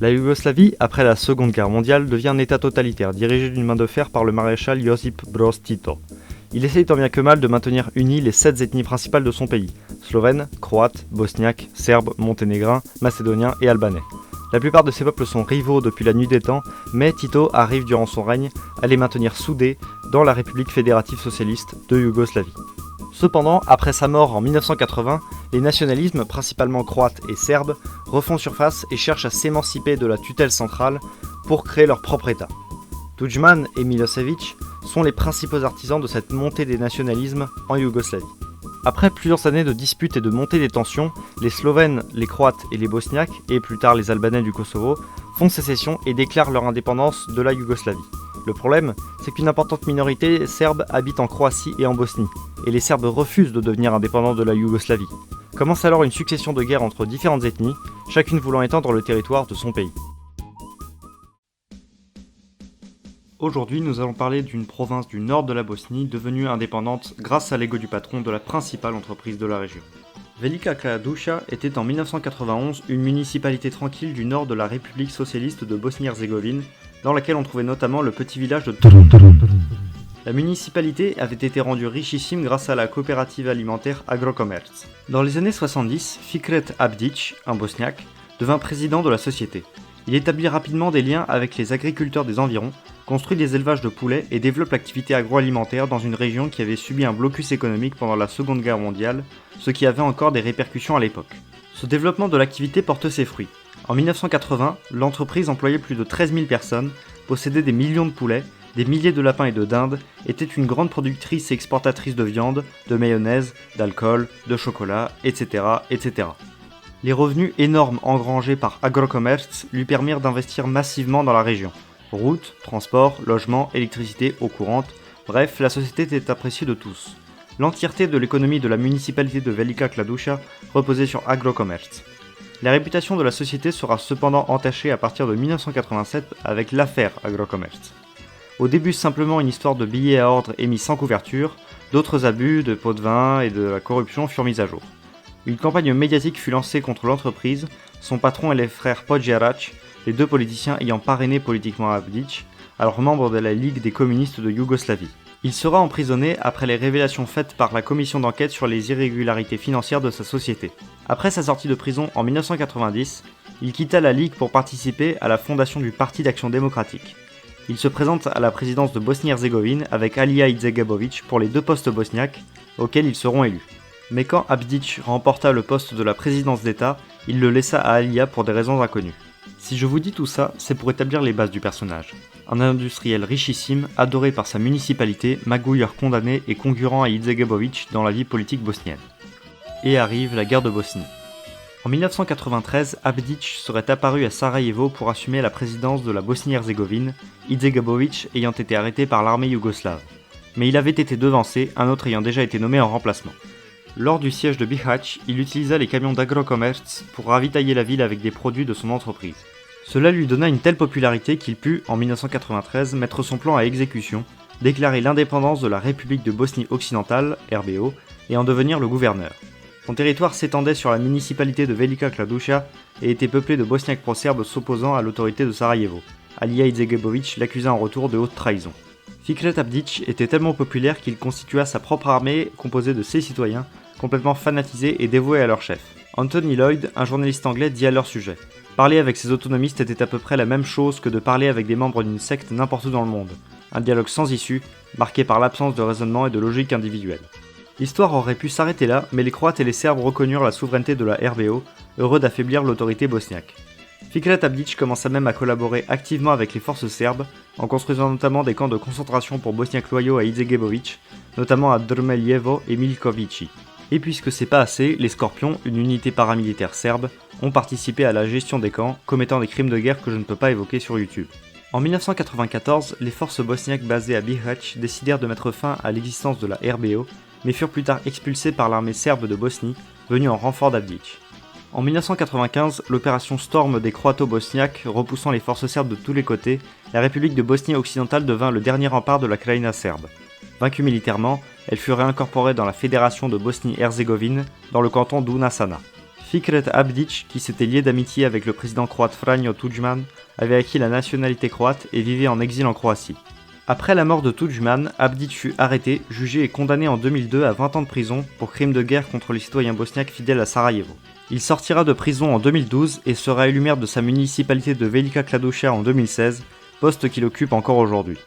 La Yougoslavie, après la Seconde Guerre mondiale, devient un état totalitaire, dirigé d'une main de fer par le maréchal Josip Broz Tito. Il essaye tant bien que mal de maintenir unies les 7 ethnies principales de son pays, slovènes, croates, bosniaques, serbes, monténégrins, macédoniens et albanais. La plupart de ces peuples sont rivaux depuis la nuit des temps, mais Tito arrive durant son règne à les maintenir soudés dans la République fédérative socialiste de Yougoslavie. Cependant, après sa mort en 1980, les nationalismes, principalement croates et serbes, refont surface et cherchent à s'émanciper de la tutelle centrale pour créer leur propre État. Tudjman et Milosevic sont les principaux artisans de cette montée des nationalismes en Yougoslavie. Après plusieurs années de disputes et de montée des tensions, les Slovènes, les Croates et les Bosniaques, et plus tard les Albanais du Kosovo, font sécession et déclarent leur indépendance de la Yougoslavie. Le problème, c'est qu'une importante minorité serbe habite en Croatie et en Bosnie, et les Serbes refusent de devenir indépendants de la Yougoslavie. Commence alors une succession de guerres entre différentes ethnies, chacune voulant étendre le territoire de son pays. Aujourd'hui, nous allons parler d'une province du nord de la Bosnie devenue indépendante grâce à l'ego du patron de la principale entreprise de la région. Velika Kladuša était en 1991 une municipalité tranquille du nord de la République socialiste de Bosnie-Herzégovine, dans laquelle on trouvait notamment le petit village de La municipalité avait été rendue richissime grâce à la coopérative alimentaire Agrokomerc. Dans les années 70, Fikret Abdić, un bosniaque, devint président de la société. Il établit rapidement des liens avec les agriculteurs des environs, construit des élevages de poulets et développe l'activité agroalimentaire dans une région qui avait subi un blocus économique pendant la Seconde Guerre mondiale, ce qui avait encore des répercussions à l'époque. Ce développement de l'activité porte ses fruits. En 1980, l'entreprise employait plus de 13 000 personnes, possédait des millions de poulets, des milliers de lapins et de dindes, était une grande productrice et exportatrice de viande, de mayonnaise, d'alcool, de chocolat, etc., etc. Les revenus énormes engrangés par Agrokomerc lui permirent d'investir massivement dans la région. Routes, transports, logements, électricité, eau courante, bref, la société était appréciée de tous. L'entièreté de l'économie de la municipalité de Velika Kladuša reposait sur Agrokomerc. La réputation de la société sera cependant entachée à partir de 1987 avec l'affaire Agrokomerc. Au début simplement une histoire de billets à ordre émis sans couverture, d'autres abus, de pots de vin et de la corruption furent mis à jour. Une campagne médiatique fut lancée contre l'entreprise, son patron et les frères Podjerac, les deux politiciens ayant parrainé politiquement Abdić, alors membre de la Ligue des communistes de Yougoslavie. Il sera emprisonné après les révélations faites par la commission d'enquête sur les irrégularités financières de sa société. Après sa sortie de prison en 1990, il quitta la Ligue pour participer à la fondation du Parti d'action démocratique. Il se présente à la présidence de Bosnie-Herzégovine avec Alija Izetbegović pour les deux postes bosniaques, auxquels ils seront élus. Mais quand Abdić remporta le poste de la présidence d'État, il le laissa à Alija pour des raisons inconnues. Si je vous dis tout ça, c'est pour établir les bases du personnage. Un industriel richissime, adoré par sa municipalité, magouilleur condamné et concurrent à Izetbegović dans la vie politique bosnienne. Et arrive la guerre de Bosnie. En 1993, Abdić serait apparu à Sarajevo pour assumer la présidence de la Bosnie-Herzégovine, Izetbegović ayant été arrêté par l'armée yougoslave. Mais il avait été devancé, un autre ayant déjà été nommé en remplacement. Lors du siège de Bihać, il utilisa les camions d'Agrokomerc pour ravitailler la ville avec des produits de son entreprise. Cela lui donna une telle popularité qu'il put, en 1993, mettre son plan à exécution, déclarer l'indépendance de la République de Bosnie occidentale, RBO, et en devenir le gouverneur. Son territoire s'étendait sur la municipalité de Velika Kladuša et était peuplé de bosniaques pro-serbes s'opposant à l'autorité de Sarajevo. Alija Izetbegović l'accusa en retour de haute trahison. Fikret Abdić était tellement populaire qu'il constitua sa propre armée composée de ses citoyens, complètement fanatisés et dévoués à leur chef. Anthony Lloyd, un journaliste anglais, dit à leur sujet: parler avec ces autonomistes était à peu près la même chose que de parler avec des membres d'une secte n'importe où dans le monde. Un dialogue sans issue, marqué par l'absence de raisonnement et de logique individuelle. L'histoire aurait pu s'arrêter là, mais les Croates et les Serbes reconnurent la souveraineté de la RBO, heureux d'affaiblir l'autorité bosniaque. Fikret Abdić commença même à collaborer activement avec les forces serbes, en construisant notamment des camps de concentration pour bosniaques loyaux à Izetbegović, notamment à Drmeljevo et Milkovići. Et puisque c'est pas assez, les Scorpions, une unité paramilitaire serbe, ont participé à la gestion des camps, commettant des crimes de guerre que je ne peux pas évoquer sur YouTube. En 1994, les forces bosniaques basées à Bihać décidèrent de mettre fin à l'existence de la RBO, mais furent plus tard expulsées par l'armée serbe de Bosnie, venue en renfort d'Abdić. En 1995, l'opération Storm des croato-bosniaques repoussant les forces serbes de tous les côtés, la République de Bosnie occidentale devint le dernier rempart de la Krajina serbe. Vaincue militairement, elle fut réincorporée dans la Fédération de Bosnie-Herzégovine, dans le canton d'Una Sana. Fikret Abdić, qui s'était lié d'amitié avec le président croate Franjo Tudjman, avait acquis la nationalité croate et vivait en exil en Croatie. Après la mort de Tudjman, Abdić fut arrêté, jugé et condamné en 2002 à 20 ans de prison pour crimes de guerre contre les citoyens bosniaques fidèles à Sarajevo. Il sortira de prison en 2012 et sera élu maire de sa municipalité de Velika Kladuša en 2016, poste qu'il occupe encore aujourd'hui.